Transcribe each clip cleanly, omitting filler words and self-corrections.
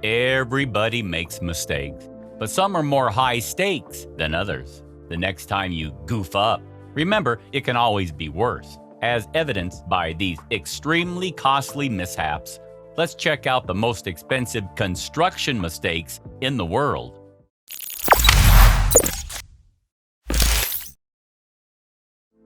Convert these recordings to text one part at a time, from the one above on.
Everybody makes mistakes, but some are more high stakes than others. The next time you goof up, remember it can always be worse, as evidenced by these extremely costly mishaps. Let's check out the most expensive construction mistakes in the world.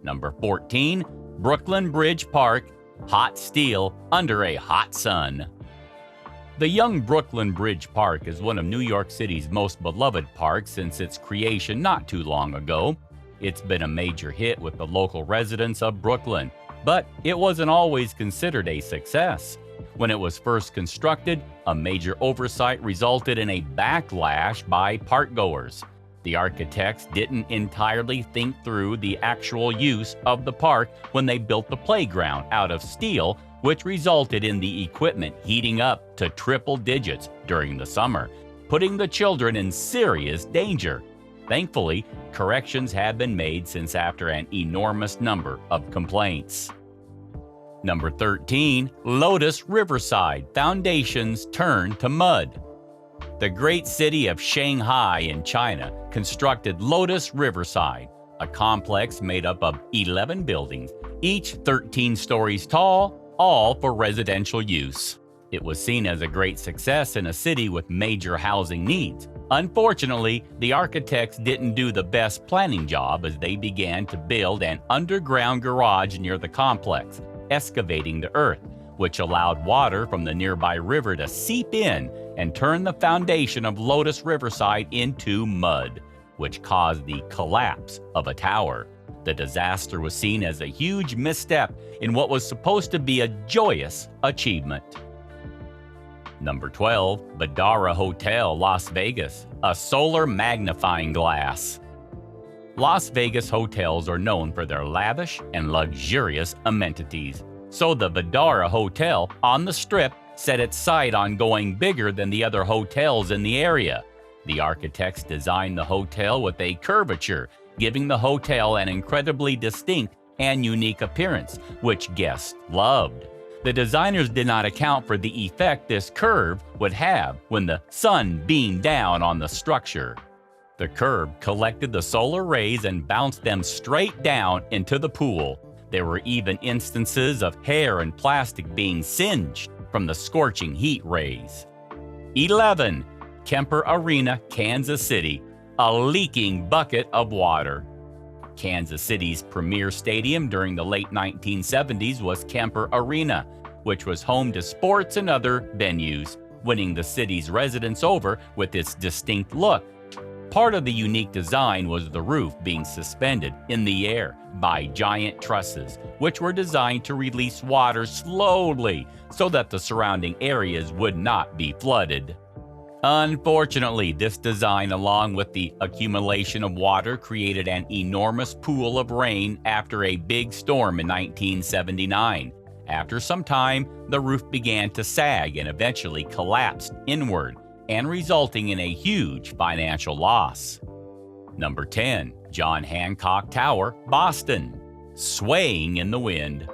Number 14, Brooklyn Bridge Park, hot steel under a hot sun. The young Brooklyn Bridge Park is one of New York City's most beloved parks since its creation not too long ago. It's been a major hit with the local residents of Brooklyn, but it wasn't always considered a success. When it was first constructed, a major oversight resulted in a backlash by parkgoers. The architects didn't entirely think through the actual use of the park when they built the playground out of steel, which resulted in the equipment heating up to triple digits during the summer, putting the children in serious danger. Thankfully, corrections have been made since after an enormous number of complaints. Number 13, Lotus Riverside, foundations turned to mud. The great city of Shanghai in China constructed Lotus Riverside, a complex made up of 11 buildings, each 13 stories tall, all for residential use. It was seen as a great success in a city with major housing needs. Unfortunately, the architects didn't do the best planning job as they began to build an underground garage near the complex, excavating the earth, which allowed water from the nearby river to seep in and turn the foundation of Lotus Riverside into mud, which caused the collapse of a tower. The disaster was seen as a huge misstep in what was supposed to be a joyous achievement. Number 12, Vadara Hotel, Las Vegas, a solar magnifying glass. Las Vegas hotels are known for their lavish and luxurious amenities, so the Vadara Hotel on the Strip set its sight on going bigger than the other hotels in the area. The architects designed the hotel with a curvature, giving the hotel an incredibly distinct and unique appearance, which guests loved. The designers did not account for the effect this curve would have when the sun beamed down on the structure. The curve collected the solar rays and bounced them straight down into the pool. There were even instances of hair and plastic being singed from the scorching heat rays. 11. Kemper Arena, Kansas City, a leaking bucket of water. Kansas City's premier stadium during the late 1970s was Kemper Arena, which was home to sports and other venues, winning the city's residents over with its distinct look. Part of the unique design was the roof being suspended in the air by giant trusses, which were designed to release water slowly so that the surrounding areas would not be flooded. Unfortunately, this design, along with the accumulation of water, created an enormous pool of rain after a big storm in 1979. After some time, the roof began to sag and eventually collapsed inward, and resulting in a huge financial loss. Number 10, John Hancock Tower, Boston, swaying in the wind.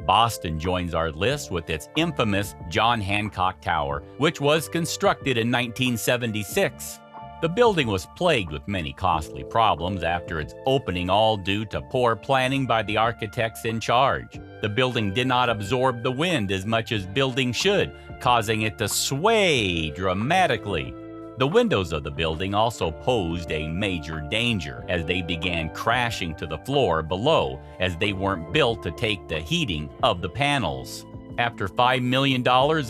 Boston joins our list with its infamous John Hancock Tower, which was constructed in 1976. The building was plagued with many costly problems after its opening, all due to poor planning by the architects in charge. The building did not absorb the wind as much as buildings should, causing it to sway dramatically. The windows of the building also posed a major danger as they began crashing to the floor below as they weren't built to take the heating of the panels. After $5 million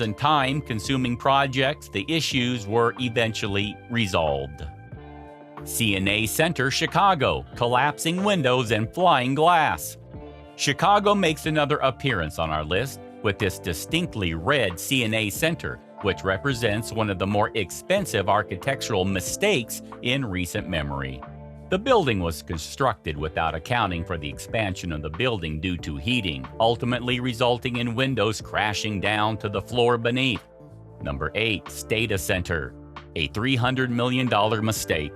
in time-consuming projects, the issues were eventually resolved. CNA Center, Chicago, collapsing windows and flying glass. Chicago makes another appearance on our list with this distinctly red CNA Center, which represents one of the more expensive architectural mistakes in recent memory. The building was constructed without accounting for the expansion of the building due to heating, ultimately resulting in windows crashing down to the floor beneath. Number 8, Stata Center, a $300 million mistake.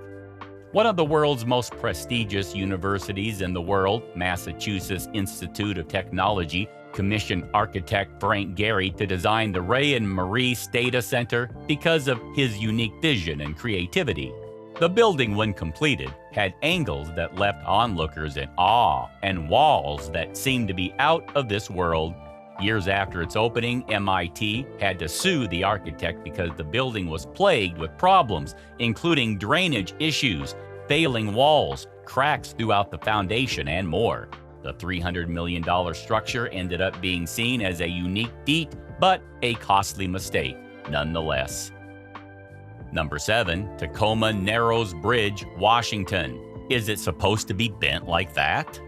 One of the world's most prestigious universities in the world, Massachusetts Institute of Technology, commissioned architect Frank Gehry to design the Ray and Marie Stata Center because of his unique vision and creativity. The building, when completed, had angles that left onlookers in awe and walls that seemed to be out of this world. Years after its opening, MIT had to sue the architect because the building was plagued with problems, including drainage issues, failing walls, cracks throughout the foundation, and more. The $300 million structure ended up being seen as a unique feat, but a costly mistake nonetheless. Number 7, Tacoma Narrows Bridge, Washington. Is it supposed to be bent like that?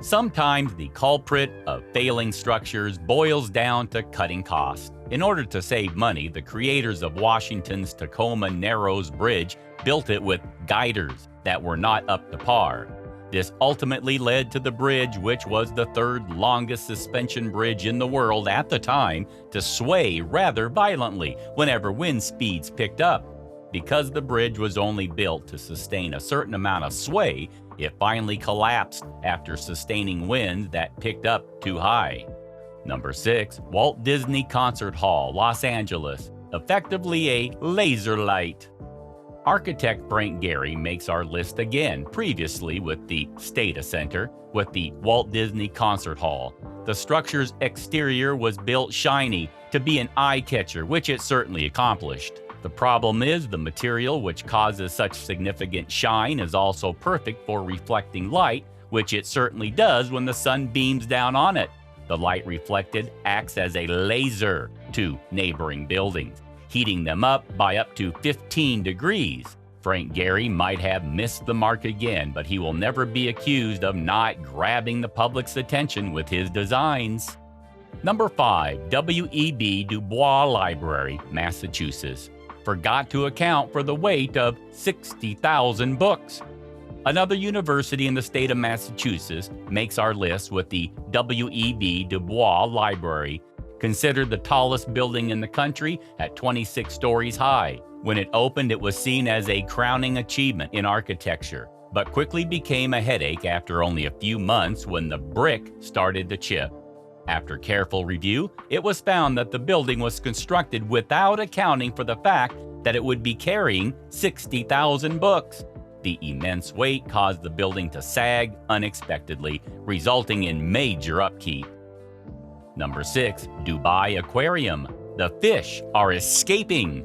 Sometimes the culprit of failing structures boils down to cutting costs. In order to save money, the creators of Washington's Tacoma Narrows Bridge built it with guiders that were not up to par. This ultimately led to the bridge, which was the third longest suspension bridge in the world at the time, to sway rather violently whenever wind speeds picked up. Because the bridge was only built to sustain a certain amount of sway, it finally collapsed after sustaining winds that picked up too high. Number 6, Walt Disney Concert Hall, Los Angeles, effectively a laser light. Architect Frank Gehry makes our list again, previously with the Stata Center, with the Walt Disney Concert Hall. The structure's exterior was built shiny to be an eye-catcher, which it certainly accomplished. The problem is the material which causes such significant shine is also perfect for reflecting light, which it certainly does when the sun beams down on it. The light reflected acts as a laser to neighboring buildings, heating them up by up to 15 degrees. Frank Gehry might have missed the mark again, but he will never be accused of not grabbing the public's attention with his designs. Number 5, W.E.B. Du Bois Library, Massachusetts, forgot to account for the weight of 60,000 books. Another university in the state of Massachusetts makes our list with the W.E.B. Du Bois Library, considered the tallest building in the country at 26 stories high. When it opened, it was seen as a crowning achievement in architecture, but quickly became a headache after only a few months when the brick started to chip. After careful review, it was found that the building was constructed without accounting for the fact that it would be carrying 60,000 books. The immense weight caused the building to sag unexpectedly, resulting in major upkeep. Number 6, Dubai Aquarium. The fish are escaping.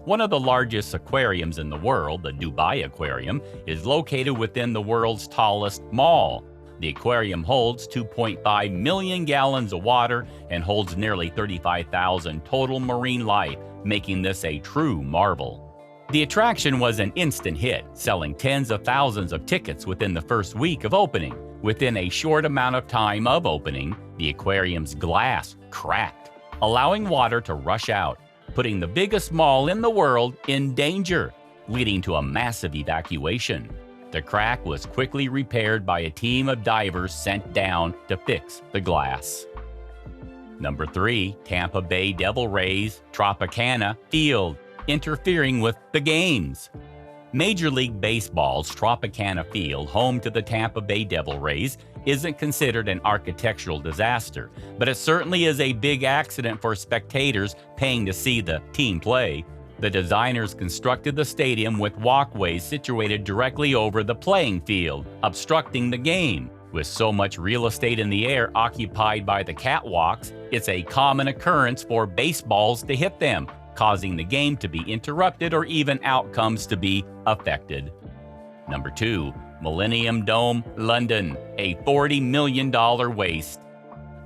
One of the largest aquariums in the world, the Dubai Aquarium, is located within the world's tallest mall. The aquarium holds 2.5 million gallons of water and holds nearly 35,000 total marine life, making this a true marvel. The attraction was an instant hit, selling tens of thousands of tickets within the first week of opening. Within a short amount of time of opening, the aquarium's glass cracked, allowing water to rush out, putting the biggest mall in the world in danger, leading to a massive evacuation. The crack was quickly repaired by a team of divers sent down to fix the glass. Number 3, Tampa Bay Devil Rays, Tropicana Field, interfering with the games. Major League Baseball's Tropicana Field, home to the Tampa Bay Devil Rays, isn't considered an architectural disaster, but it certainly is a big accident for spectators paying to see the team play. The designers constructed the stadium with walkways situated directly over the playing field, obstructing the game. With so much real estate in the air occupied by the catwalks, it's a common occurrence for baseballs to hit them, causing the game to be interrupted or even outcomes to be affected. Number 2, Millennium Dome, London, a $40 million waste.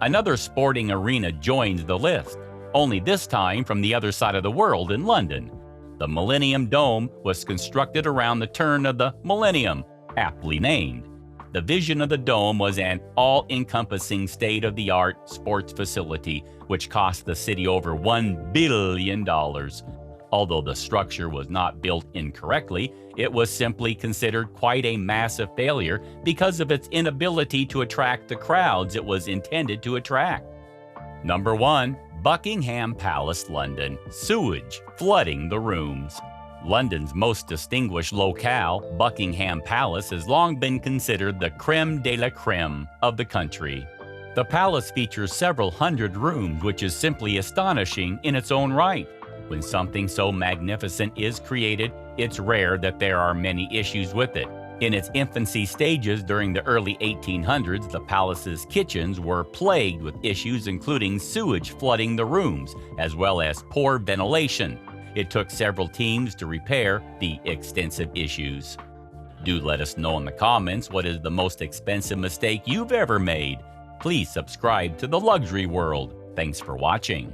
Another sporting arena joins the list, only this time from the other side of the world in London. The Millennium Dome was constructed around the turn of the millennium, aptly named. The vision of the dome was an all-encompassing state-of-the-art sports facility, which cost the city over $1 billion. Although the structure was not built incorrectly, it was simply considered quite a massive failure because of its inability to attract the crowds it was intended to attract. Number 1, Buckingham Palace, London, sewage flooding the rooms. London's most distinguished locale, Buckingham Palace, has long been considered the creme de la creme of the country. The palace features several hundred rooms, which is simply astonishing in its own right. When something so magnificent is created, it's rare that there are many issues with it. In its infancy stages during the early 1800s, the palace's kitchens were plagued with issues including sewage flooding the rooms, as well as poor ventilation. It took several teams to repair the extensive issues. Do let us know in the comments what is the most expensive mistake you've ever made. Please subscribe to The Luxury World. Thanks for watching.